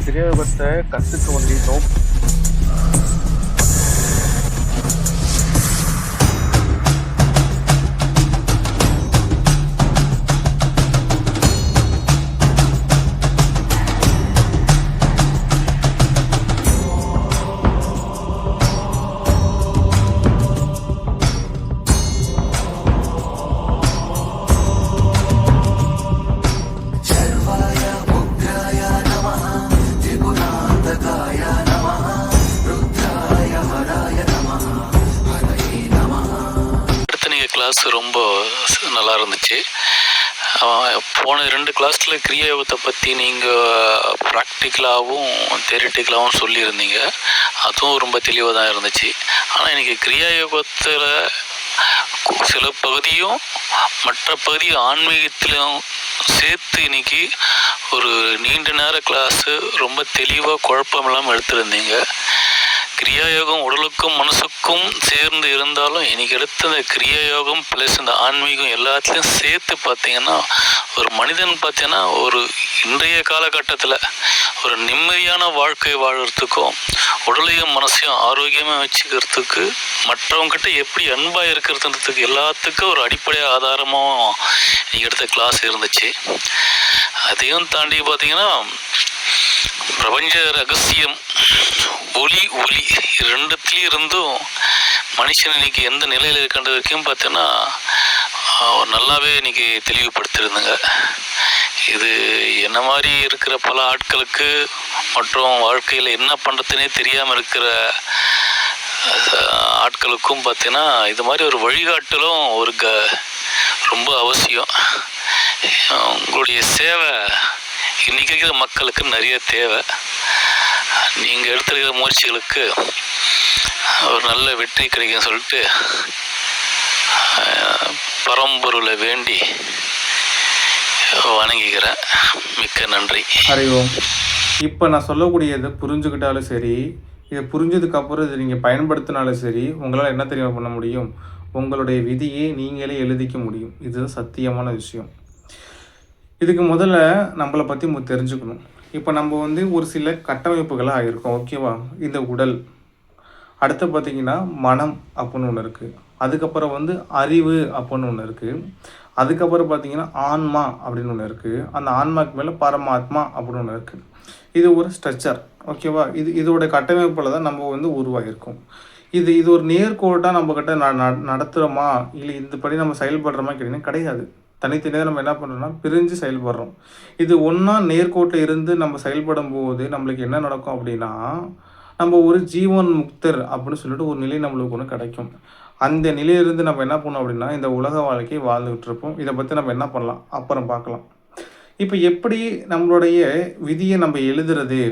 கிரியாயோகத்தை கற்றுக்க வேண்டிய கிளாஸ் ரொம்ப நல்லா இருந்துச்சு. போன 2 கிளாஸில் கிரியாயோகத்தை பற்றி நீங்கள் ப்ராக்டிக்கலாகவும் தியரிட்டிக்கலாகவும் சொல்லியிருந்தீங்க. அதுவும் ரொம்ப தெளிவாக தான் இருந்துச்சு. ஆனால் இன்றைக்கி கிரியாயோகத்தில் சில பகுதியும் மற்ற பகுதி ஆன்மீகத்திலும் சேர்த்து இன்றைக்கி ஒரு நீண்ட நேர கிளாஸு ரொம்ப தெளிவாக குழப்பம் இல்லாமல் எடுத்துருந்தீங்க. கிரியாயோகம் உடலுக்கும் மனசுக்கும் சேர்ந்து இருந்தாலும் இன்றைக்கி எடுத்த இந்த கிரியாயோகம் ப்ளஸ் இந்த ஆன்மீகம் எல்லாத்துலேயும் சேர்த்து பார்த்திங்கன்னா ஒரு மனிதன் பார்த்திங்கன்னா ஒரு இன்றைய காலகட்டத்தில் ஒரு நிம்மதியான வாழ்க்கை வாழறதுக்கும் உடலையும் மனசையும் ஆரோக்கியமாக வச்சுக்கிறதுக்கு மற்றவங்ககிட்ட எப்படி அன்பாக இருக்கிறதுன்றதுக்கு எல்லாத்துக்கும் ஒரு அடிப்படை ஆதாரமும் இன்றைக்கி எடுத்த கிளாஸ் இருந்துச்சு. அதையும் தாண்டி பார்த்திங்கன்னா பிரபஞ்ச ரகசியம் ஒளி ரெண்டுத்துலேயும் இருந்தும் மனுஷன் இன்னைக்கு எந்த நிலையில் இருக்கின்ற வரைக்கும் பார்த்தோன்னா நல்லாவே இன்னைக்கு தெளிவுபடுத்திருந்துங்க. இது என்ன மாதிரி இருக்கிற பல ஆட்களுக்கு மற்றும் வாழ்க்கையில் என்ன பண்ணுறதுனே தெரியாமல் இருக்கிற ஆட்களுக்கும் பார்த்தீங்கன்னா இது மாதிரி ஒரு வழிகாட்டலும் ஒரு ரொம்ப அவசியம். உங்களுடைய சேவை இன்றைக்கி இருக்கிற மக்களுக்கு நிறைய தேவை. நீங்கள் எடுத்துருக்கிற முயற்சிகளுக்கு ஒரு நல்ல வெற்றி கிடைக்கும் சொல்லிட்டு பரம்பொருளை வேண்டி வணங்கிக்கிறேன். மிக்க நன்றி. அறிவோம். இப்போ நான் சொல்லக்கூடியதை புரிஞ்சுக்கிட்டாலும் சரி, இதை புரிஞ்சதுக்கப்புறம் இதை நீங்கள் பயன்படுத்தினாலும் சரி, உங்களால் என்ன தெரியுமா பண்ண முடியும்? உங்களுடைய விதியை நீங்களே எழுதிக்க முடியும். இதுதான் சத்தியமான விஷயம். இதுக்கு முதல்ல நம்மளை பற்றி தெரிஞ்சுக்கணும். இப்போ நம்ம ஒரு சில கட்டமைப்புகளாக ஆகிருக்கோம், ஓகேவா? இந்த உடல், அடுத்து பார்த்திங்கன்னா மனம் அப்படின்னு ஒன்று இருக்குது, அதுக்கப்புறம் அறிவு அப்படின்னு ஒன்று இருக்குது, அதுக்கப்புறம் பார்த்திங்கன்னா ஆன்மா அப்படின்னு ஒன்று இருக்குது, அந்த ஆன்மாக்கு மேலே பரமாத்மா அப்படின்னு ஒன்று இருக்குது. இது ஒரு ஸ்ட்ரக்சர், ஓகேவா? இதோட கட்டமைப்பில் தான் நம்ம உருவாகியிருக்கோம். இது ஒரு நேர்கோட்டாக நம்மக்கிட்ட நடத்துகிறோமா இல்லை இதுபடி நம்ம செயல்படுறோமா கேட்டிங்கன்னா கிடையாது. தனித்தனியாக நம்ம என்ன பண்ணுறோம்னா பிரிஞ்சு செயல்படுறோம். இது ஒன்றா நேர்கோட்டில் இருந்து நம்ம செயல்படும் போது நம்மளுக்கு என்ன நடக்கும் அப்படின்னா, நம்ம ஒரு ஜீவன் முக்தர் அப்படின்னு சொல்லிட்டு ஒரு நிலை நம்மளுக்கு ஒன்று கிடைக்கும். அந்த நிலையிலிருந்து நம்ம என்ன பண்ணோம் அப்படின்னா இந்த உலக வாழ்க்கையை வாழ்ந்துகிட்டு இருப்போம். இதை பற்றி நம்ம என்ன பண்ணலாம் அப்புறம் பார்க்கலாம். இப்போ எப்படி நம்மளுடைய விதியை நம்ம எழுதுறது,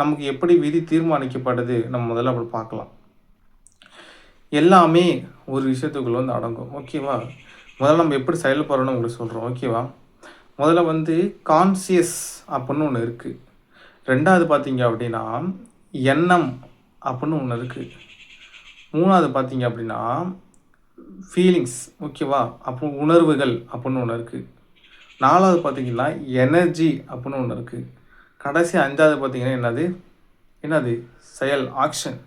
நமக்கு எப்படி விதி தீர்மானிக்கப்படுது, நம்ம முதல்ல அப்படி பார்க்கலாம். எல்லாமே ஒரு விஷயத்துக்குள்ள அடங்கும், ஓகேவா? முதல்ல நம்ம எப்படி செயல்படணும்னு உங்களுக்கு சொல்கிறோம், ஓகேவா? முதல்ல கான்சியஸ் அப்படின்னு ஒன்று இருக்குது. ரெண்டாவது பார்த்தீங்க அப்படின்னா எண்ணம் அப்படின்னு ஒன்று இருக்குது. மூணாவது பார்த்தீங்க அப்படின்னா ஃபீலிங்ஸ், ஓகேவா? அப்புறம் உணர்வுகள் அப்படின்னு ஒன்று இருக்குது. நாலாவது பார்த்தீங்கன்னா எனர்ஜி அப்படின்னு ஒன்று இருக்குது. கடைசி 5வது பார்த்தீங்கன்னா என்னது செயல், ஆக்ஷன்.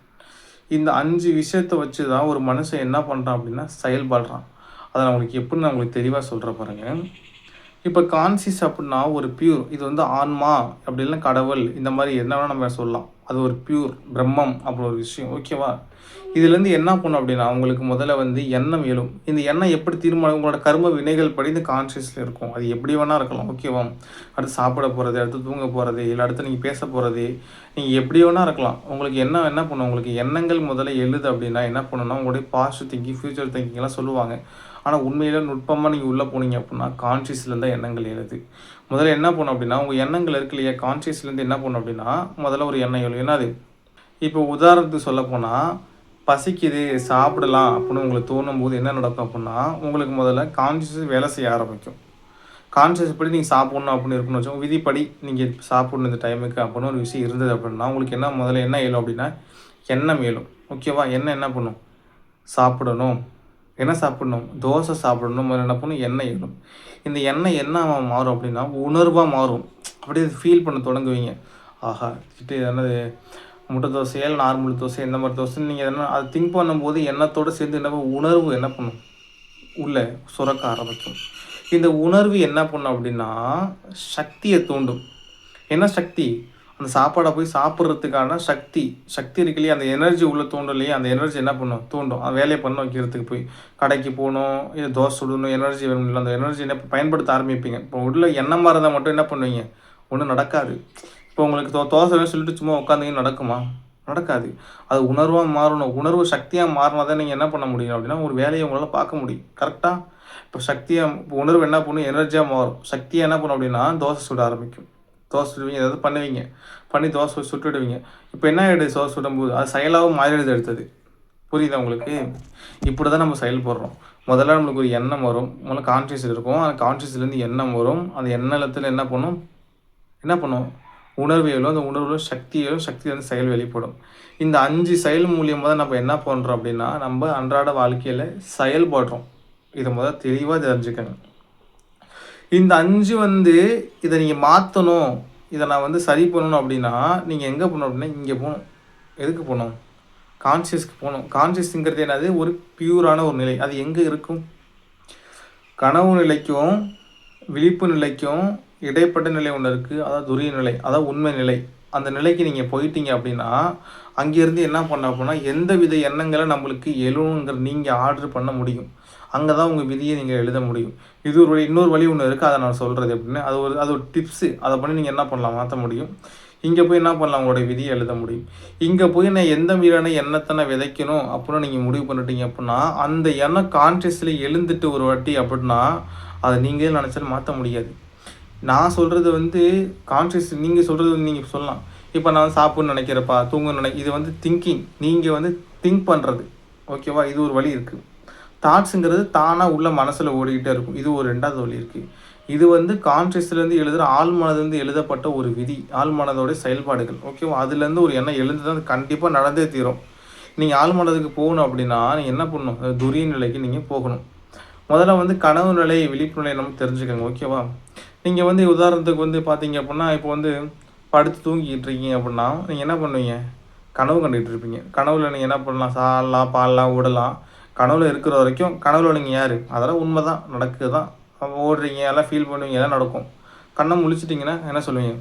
இந்த 5 விஷயத்தை வச்சு தான் ஒரு மனுஷன் என்ன பண்ணுறான் அப்படின்னா செயல்படுறான். அதை நான் உங்களுக்கு தெளிவாக சொல்கிறேன் பாருங்கள். இப்போ கான்சியஸ் அப்படின்னா ஒரு பியூர், இது ஆன்மா அப்படிலாம் கடவுள் இந்த மாதிரி என்ன வேணால் நம்ம சொல்லலாம். அது ஒரு பியூர் பிரம்மம் அப்படி ஒரு விஷயம், ஓகேவா? இதுலேருந்து என்ன பண்ணும் அப்படின்னா உங்களுக்கு முதல்ல எண்ணம் எழும். இந்த எண்ணம் எப்படி தீர்மானம் உங்களோட கர்ம வினைகள் படி இந்த கான்சியஸில் இருக்கும். அது எப்படி வேணால் இருக்கலாம், ஓகேவா? அடுத்து சாப்பிட போகிறது, அடுத்து தூங்க போகிறது, இல்லை அடுத்து நீங்கள் பேச போகிறது, நீங்கள் எப்படி வேணால் இருக்கலாம். உங்களுக்கு என்ன பண்ணும், உங்களுக்கு எண்ணங்கள் முதல்ல எழுது அப்படின்னா என்ன பண்ணுன்னா உங்களுடைய பாசிட்டிவ் திங்கிங், ஃப்யூச்சர் திங்கிங்லாம் சொல்லுவாங்க. ஆனால் உண்மையில் நுட்பமாக நீங்கள் உள்ளே போனீங்க அப்படின்னா கான்ஷியஸ்லேருந்து எண்ணங்கள் எழுது. முதல்ல என்ன பண்ணும் அப்படின்னா உங்கள் எண்ணங்கள் இருக்கு இல்லையா, கான்ஷியஸ்லேருந்து என்ன பண்ணும் அப்படின்னா முதல்ல ஒரு எண்ணம் எழும். என்னது? இப்போ உதாரணத்துக்கு சொல்ல போனால் பசிக்குது சாப்பிடலாம் அப்படின்னு உங்களுக்கு தோணும் போது என்ன நடக்கும் அப்படின்னா உங்களுக்கு முதல்ல கான்ஷியஸ் வேலை செய்ய ஆரம்பிக்கும். கான்ஷியஸ் படி நீங்கள் சாப்பிட்ணும் அப்படின்னு இருக்குன்னு வச்சோம், விதிப்படி நீங்கள் சாப்பிடணும் இந்த டைமுக்கு அப்படின்னு ஒரு விஷயம் இருந்தது அப்படின்னா உங்களுக்கு முதல்ல என்ன எழும் அப்படின்னா எண்ணம் எழும், ஓகேவா? என்ன பண்ணும்? சாப்பிடணும். என்ன சாப்பிடணும்? தோசை சாப்பிடணும். என்ன பண்ணும்? எண்ணெய் எழும். இந்த எண்ணெய் என்ன மாறும் அப்படின்னா உணர்வாக மாறும். அப்படியே ஃபீல் பண்ண தொடங்குவீங்க. ஆஹா இது என்னது முட்டை தோசையா இல்லை நார்மல் தோசை இந்த மாதிரி தோசை நீங்கள் என்ன அதை திங்க் பண்ணும்போது எண்ணத்தோடு சேர்ந்து என்ன உணர்வு என்ன பண்ணும் உள்ள சுரக்க ஆரம்பிக்கும். இந்த உணர்வு என்ன பண்ணும் அப்படின்னா சக்தியை தூண்டும். என்ன சக்தி? அந்த சாப்பாடை போய் சாப்பிட்றதுக்கான சக்தி இருக்கு இல்லையா, அந்த எனர்ஜி உள்ளே தூண்டும் இல்லையா, அந்த எனர்ஜி என்ன பண்ணும் தூண்டும். அந்த வேலையை பண்ண வைக்கிறதுக்கு போய் கடைக்கு போகணும், இல்லை தோசை சுடணும், எனர்ஜி வேணும் இல்லை, அந்த எனர்ஜி என்ன பயன்படுத்த ஆரம்பிப்பீங்க. இப்போ உள்ள எண்ணமாக இருந்தால் மட்டும் என்ன பண்ணுவீங்க, ஒன்றும் நடக்காது. இப்போ உங்களுக்கு தோசை வேணும் சொல்லிட்டு சும்மா உட்காந்தீங்க நடக்குமா? நடக்காது. அது உணர்வாக மாறணும். உணர்வு சக்தியாக மாறினா தான் நீங்கள் என்ன பண்ண முடியும் அப்படின்னா ஒரு வேலையை உங்களால் பார்க்க முடியும். கரெக்டாக? இப்போ இப்போ உணர்வு என்ன பண்ணும், எனர்ஜியாக மாறும். சக்தியாக என்ன பண்ணும் அப்படின்னா தோசை சுட ஆரம்பிக்கும். தோசை சுடுவீங்க, ஏதாவது பண்ணுவீங்க, பண்ணி தோசை சுட்டுடுவீங்க. இப்போ என்ன ஆகிடுது, தோசை சுடும்போது அது செயலாகவும் மாறிடுது அடுத்தது. புரியுதா உங்களுக்கு? இப்படி தான் நம்ம செயல்படுறோம். முதல்ல நம்மளுக்கு ஒரு எண்ணம் வரும், முதல்ல கான்ஷியஸ் இருக்கும். அந்த கான்ஷியஸ்லேருந்து எண்ணம் வரும். அந்த எண்ணத்தில் என்ன பண்ணும் உணர்வியலும், அந்த உணர்வுகளும் சக்தியிலேருந்து செயல் வெளிப்படும். இந்த 5 செயல் மூலியமாக தான் நம்ம என்ன பண்ணுறோம் அப்படின்னா நம்ம அன்றாட வாழ்க்கையில் செயல்படுறோம். இதை முதல்ல தெளிவாக தெரிஞ்சுக்கங்க. இந்த 5 இதை நீங்கள் மாற்றணும், இதை நான் சரி பண்ணணும் அப்படின்னா நீங்கள் எங்கே போகணும் அப்படின்னா இங்கே போகணும். எதுக்கு போகணும்? கான்ஷியஸ்க்கு போகணும். கான்ஷியஸ்ங்கிறது என்னது, ஒரு பியூரான ஒரு நிலை. அது எங்கே இருக்கும்? கனவு நிலைக்கும் விழிப்பு நிலைக்கும் இடைப்பட்ட நிலை ஒன்று இருக்குது. அதாவது துரிய நிலை, அதாவது உண்மை நிலை. அந்த நிலைக்கு நீங்கள் போயிட்டீங்க அப்படின்னா அங்கேருந்து என்ன பண்ண அப்படின்னா எந்த வித எண்ணங்களை நம்மளுக்கு எழுணுங்கிற நீங்கள் ஆர்டர் பண்ண முடியும். அங்கே தான் உங்கள் விதியை நீங்கள் எழுத முடியும். இது ஒரு இன்னொரு வழி ஒன்று இருக்குது, அதை நான் சொல்கிறது அப்படின்னு. அது ஒரு டிப்ஸு. அதை பண்ணி நீங்கள் என்ன பண்ணலாம், மாற்ற முடியும். இங்கே போய் என்ன பண்ணலாம், உங்களுடைய விதியை எழுத முடியும். இங்கே போய் நான் எந்த மீதான எண்ணத்தை நான் விதைக்கணும் அப்படின்னு நீங்கள் முடிவு பண்ணிட்டீங்க அப்படின்னா அந்த எண்ணம் கான்ஷியஸில் எழுந்துட்டு ஒரு வாட்டி அப்படின்னா அதை நீங்களே நினச்சாலும் மாற்ற முடியாது. நான் சொல்கிறது கான்ஷியஸ், நீங்கள் சொல்கிறது நீங்கள் சொல்லலாம். இப்போ நான் சாப்பிட்ணுன்னு நினைக்கிறப்பா, தூங்கணும்னு இது திங்கிங். நீங்கள் திங்க் பண்ணுறது, ஓகேவா? இது ஒரு வழி இருக்குது. தாட்ஸுங்கிறது தானாக உள்ள மனசில் ஓடிக்கிட்டே இருக்கும். இது ஒரு 2வது வழி இருக்குது. இது கான்ஷியஸ்லேருந்து எழுதுகிற ஆழ்மனதுலேருந்து எழுதப்பட்ட ஒரு விதி, ஆழ்மனதோடைய செயல்பாடுகள், ஓகேவா? அதுலேருந்து ஒரு எண்ணம் எழுந்து தான் கண்டிப்பாக நடந்தே தீரும். நீங்கள் ஆழ்மனதுக்கு போகணும் அப்படின்னா நீங்கள் என்ன பண்ணணும், துரிய நிலைக்கு நீங்கள் போகணும். முதல்ல கனவு நிலை விழிப்பு நிலை நம்ம தெரிஞ்சுக்கோங்க, ஓகேவா? நீங்கள் உதாரணத்துக்கு பார்த்தீங்க அப்படின்னா இப்போ படுத்து தூங்கிக்கிட்டு இருக்கீங்க அப்படின்னா நீங்கள் என்ன பண்ணுவீங்க, கனவு கண்டுகிட்டு இருப்பீங்க. கனவுல நீங்கள் என்ன பண்ணலாம், சாடலாம், பாடலாம், ஓடலாம். கனவுல இருக்கிற வரைக்கும் கனவுல நீங்கள் யார், அதெல்லாம் உண்மை தான், நடக்குது தான். ஓடுறீங்க, எல்லாம் ஃபீல் பண்ணுவீங்க, எல்லாம் நடக்கும். கண்ணை முழிச்சிட்டிங்கன்னா என்ன சொல்லுவீங்க,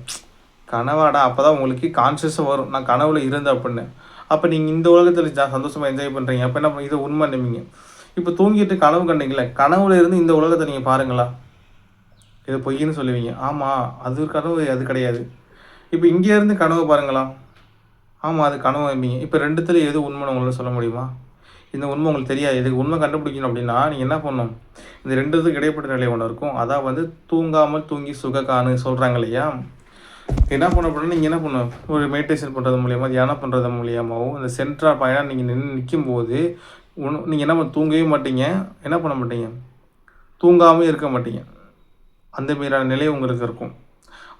கனவாடா. அப்போ தான் உங்களுக்கு கான்ஷியஸாக வரும், நான் கனவுல இருந்தேன் அப்படின்னு. அப்போ நீங்கள் இந்த உலகத்தில் சந்தோஷமாக என்ஜாய் பண்ணுறீங்க. அப்போ என்ன இதை உண்மை நினைப்பீங்க. இப்போ தூங்கிட்டு கனவு கண்டீங்களே, கனவுல இருந்து இந்த உலகத்தை நீங்கள் பாருங்களா, இது பொய்ன்னு சொல்லுவீங்க. ஆமாம், அது கனவு, அது கிடையாது. இப்போ இங்கேருந்து கனவு பாருங்களா, ஆமாம் அது கனவு வைப்பீங்க. இப்போ 2த்துல எது உண்மைன்னு உங்களால் சொல்ல முடியுமா? இந்த உண்மை உங்களுக்கு தெரியாது. இதுக்கு உண்மை கண்டுபிடிக்கணும் அப்படின்னா நீங்கள் என்ன பண்ணணும், இந்த 2த்துக்கு இடைப்பட்ட நிலை ஒன்று இருக்கும். அதான் தூங்காமல் தூங்கி சுகக்கானு சொல்கிறாங்க இல்லையா. என்ன பண்ண அப்படின்னா நீங்கள் என்ன பண்ணணும், ஒரு மெடிடேஷன் பண்ணுறது மூலியமாக, தியானம் பண்ணுறது மூலியமாகவும் இந்த சென்ட்ரா பாயிண்டாக நீங்கள் நிற்கும்போது நீங்கள் என்ன தூங்கவே மாட்டீங்க, என்ன பண்ண மாட்டீங்க, தூங்காமல் இருக்க மாட்டீங்க. அந்த மாதிரியான நிலை உங்களுக்கு இருக்கும்.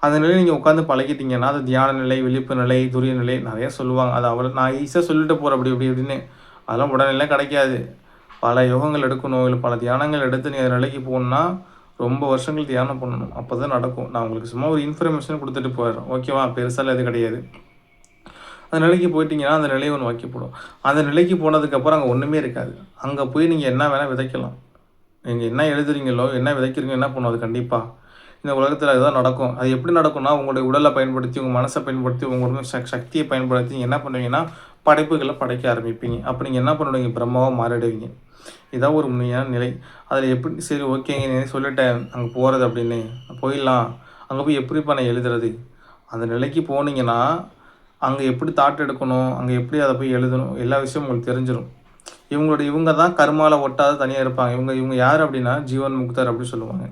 அந்த நிலையை நீங்கள் உட்காந்து பழகிட்டீங்கன்னா அது தியான நிலை, விழிப்பு நிலை, துரிய நிலை நிறைய சொல்லுவாங்க. அது நான் ஈஸியாக சொல்லிட்டு போகிறேன் அப்படி அப்படின்னு. அதெல்லாம் உடனே கிடைக்காது. பல யோகங்கள் எடுக்கணும், இல்லை பல தியானங்கள் எடுத்து நீ அந்த நிலைக்கு போகணுன்னா ரொம்ப வருஷங்கள் தியானம் பண்ணணும். அப்போ தான் நடக்கும். நான் உங்களுக்கு சும்மா ஒரு இன்ஃபர்மேஷன் கொடுத்துட்டு போயிடுறேன், ஓகேவா? பெருசால் அது கிடையாது. அந்த நிலைக்கு போயிட்டீங்கன்னா அந்த நிலையை ஒன்று வைக்கப்படும். அந்த நிலைக்கு போனதுக்கப்புறம் அங்கே ஒன்றுமே இருக்காது. அங்கே போய் நீங்கள் என்ன வேணால் விதைக்கலாம். நீங்கள் என்ன எழுதுறீங்களோ, என்ன விதைக்கிறீங்க, என்ன பண்ணும், அது கண்டிப்பாக இந்த உலகத்தில் அதுதான் நடக்கும். அது எப்படி நடக்கும்னா உங்களுடைய உடலை பயன்படுத்தி, உங்கள் மனசை பயன்படுத்தி, உங்களுடைய சக்தியை பயன்படுத்தி நீங்கள் என்ன பண்ணுவீங்கன்னா படைப்புகளை படைக்க ஆரம்பிப்பீங்க. அப்போ நீங்கள் என்ன பண்ணுவீங்க, பிரம்மாவாக மாறிடுவீங்க. இதான் ஒரு உண்மையான நிலை. அதில் எப்படி சரி ஓகேங்க நீ சொல்லிட்டேன் அங்கே போகிறது அப்படின்னு, போயிடலாம். அங்கே போய் எப்படிப்பா நான் எழுதுறது? அந்த நிலைக்கு போனீங்கன்னா அங்கே எப்படி தாட் எடுக்கணும், அங்கே எப்படி அதை போய் எழுதணும், எல்லா விஷயமும் உங்களுக்கு தெரிஞ்சிடும். இவங்க தான் கர்மாவில் ஒட்டாத தனியாக இருப்பாங்க. இவங்க யார் அப்படின்னா ஜீவன் முக்தர் அப்படி சொல்லுவாங்க.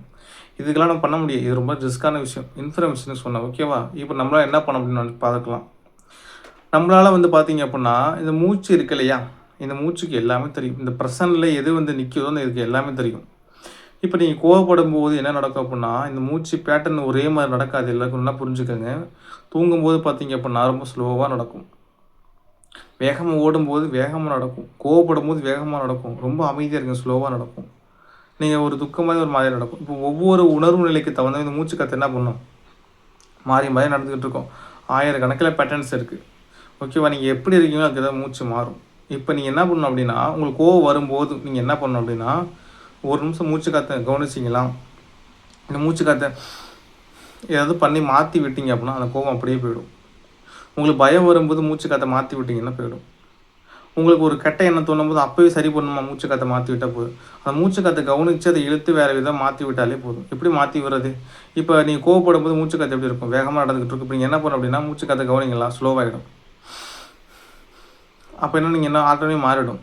இதுக்கெல்லாம் நம்ம பண்ண முடியாது. இது ரொம்ப ரிஸ்க்கான விஷயம். இன்ஃபர்மேஷன் சொன்னேன், ஓகேவா? இப்போ நம்மளால் என்ன பண்ண அப்படின்னு பார்க்கலாம். நம்மளால் பார்த்தீங்க அப்படின்னா இந்த மூச்சு இருக்கு இல்லையா, இந்த மூச்சுக்கு எல்லாமே தெரியும். இந்த ப்ரெசன்ட்ல எது நிற்குதோன்னு இதுக்கு எல்லாமே தெரியும். இப்போ நீங்கள் கோவப்படும் போது என்ன நடக்கும் அப்படின்னா இந்த மூச்சு பேட்டர்ன் ஒரே மாதிரி நடக்காது. எல்லாருக்கும் நல்லா புரிஞ்சுக்கோங்க. தூங்கும்போது பார்த்தீங்க அப்படின்னா ரொம்ப ஸ்லோவாக நடக்கும். வேகமாக ஓடும்போது வேகமாக நடக்கும். கோவப்படும் போது வேகமாக நடக்கும். ரொம்ப அமைதியாக இருக்கும், ஸ்லோவாக நடக்கும். நீங்கள் ஒரு துக்கமாக ஒரு மாதிரி நடக்கும். இப்போ ஒவ்வொரு உணர்வு நிலைக்கு தகுந்த இந்த மூச்சு கற்று என்ன பண்ணும், மாறி மாறி நடந்துக்கிட்டு இருக்கோம். ஆயிரக்கணக்கில் பேட்டர்ன்ஸ் இருக்குது. ஓகேவா? நீங்கள் எப்படி இருக்கீங்களோ அதுக்கு ஏதாவது மூச்சு மாறும். இப்போ நீங்கள் என்ன பண்ணணும் அப்படின்னா, உங்களுக்கு கோவம் வரும்போது நீங்கள் என்ன பண்ணணும் அப்படின்னா, ஒரு நிமிஷம் மூச்சு காற்றை கவனிச்சிங்களா, இந்த மூச்சு காற்றை ஏதாவது பண்ணி மாற்றி விட்டீங்க அப்படின்னா அந்த கோவம் அப்படியே போயிடும். உங்களுக்கு பயம் வரும்போது மூச்சு காற்றை மாற்றி விட்டிங்கன்னா போயிடும். உங்களுக்கு ஒரு கெட்ட எண்ணம் தோணும்போது அப்போயே சரி பண்ணணுமா, மூச்சு காற்றை மாற்றி விட்டால் போதும். அந்த மூச்சு காற்றை கவனித்து அதை இழுத்து வேறு விதம் மாற்றி விட்டாலே போதும். எப்படி மாற்றி விடுறது? இப்போ நீங்கள் கோவப்படும் போது மூச்சு காற்று எப்படி இருக்கும்? வேகமாக நடந்துக்கிட்டு இருக்கும். இப்போ நீங்கள் என்ன பண்ணணும் அப்படின்னா, மூச்சு காற்றை கவனிங்களா, ஸ்லோவாகிடும். அப்போ என்ன, நீங்கள் என்ன ஆட்டோமே மாறிடும்.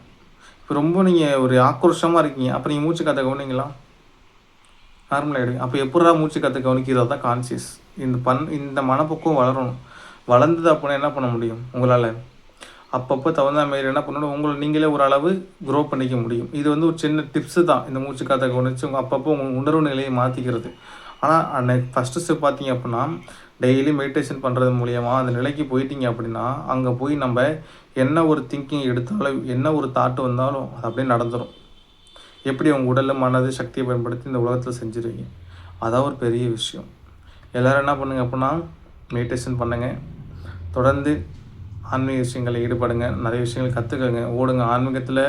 இப்போ ரொம்ப நீங்கள் ஒரு ஆக்ரோஷமாக இருக்கீங்க, அப்போ நீங்கள் மூச்சு காற்றை கவனிங்களா, நார்மலாகிடுங்க. அப்போ எப்படா மூச்சு காற்றை கவனிக்கிறது தான் கான்சியஸ். இந்த மனப்பக்குவம் வளரணும். வளர்ந்தது அப்படின்னா என்ன பண்ண முடியும் உங்களால்? அப்பப்போ தகுந்த மாரி என்ன பண்ணணும், உங்களை நீங்களே ஒரு அளவு க்ரோ பண்ணிக்க முடியும். இது வந்து ஒரு சின்ன டிப்ஸு தான். இந்த மூச்சு காற்றை கவனித்து உங்கள் அப்பப்போ உங்கள் உணர்வு நிலையை மாற்றிக்கிறது. ஆனால் ஃபஸ்ட்டு ஸ்டெப் பார்த்தீங்க அப்படின்னா, டெய்லி மெடிடேஷன் பண்ணுறது மூலிமா அந்த நிலைக்கு போயிட்டீங்க அப்படின்னா, அங்கே போய் நம்ம என்ன ஒரு திங்கிங் எடுத்தாலும், என்ன ஒரு தாட்டு வந்தாலும் அது அப்படியே நடந்துடும். எப்படி உங்கள் உடலில் மனது சக்தியை பயன்படுத்தி இந்த உலகத்தில் செஞ்சுருவீங்க. அதான் ஒரு பெரிய விஷயம். எல்லோரும் என்ன பண்ணுங்க அப்படின்னா, மெடிடேஷன் பண்ணுங்கள், தொடர்ந்து ஆன்மீக விஷயங்களில் ஈடுபடுங்க, நிறைய விஷயங்கள் கற்றுக்கங்க, ஓடுங்க. ஆன்மீகத்தில்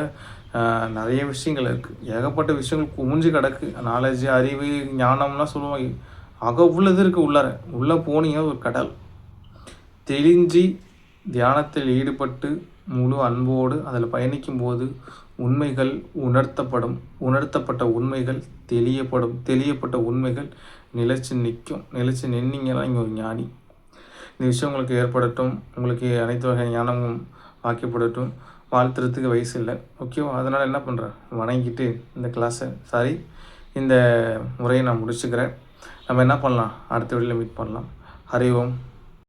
நிறைய விஷயங்கள் இருக்குது, ஏகப்பட்ட விஷயங்கள் குமிஞ்சு கிடக்கு. நாலேஜ், அறிவு, ஞானம்லாம் சொல்லுவாங்க, உள்ளது இருக்குது. உள்ளே போனீங்க ஒரு கடல். தெளிஞ்சு தியானத்தில் ஈடுபட்டு முழு அன்போடு அதில் பயணிக்கும்போது உண்மைகள் உணர்த்தப்பட்ட உண்மைகள் தெளியப்பட்ட உண்மைகள் நிலைச்சு நிற்கும். நிலைச்சு நின்னீங்கன்னா இங்கே ஒரு ஞானி. இந்த விஷயம் உங்களுக்கு ஏற்படட்டும். உங்களுக்கு அனைத்து வகை ஞானமும் வாக்கியப்படட்டும். வாழ்த்துறதுக்கு வயசு இல்லை. ஓகேவா? அதனால் என்ன பண்ணுறேன், வணங்கிட்டு இந்த முறையை நான் முடிச்சுக்கிறேன். நம்ம என்ன பண்ணலாம், அடுத்த வீடியோவில் மீட் பண்ணலாம். ஹரி ஓம்.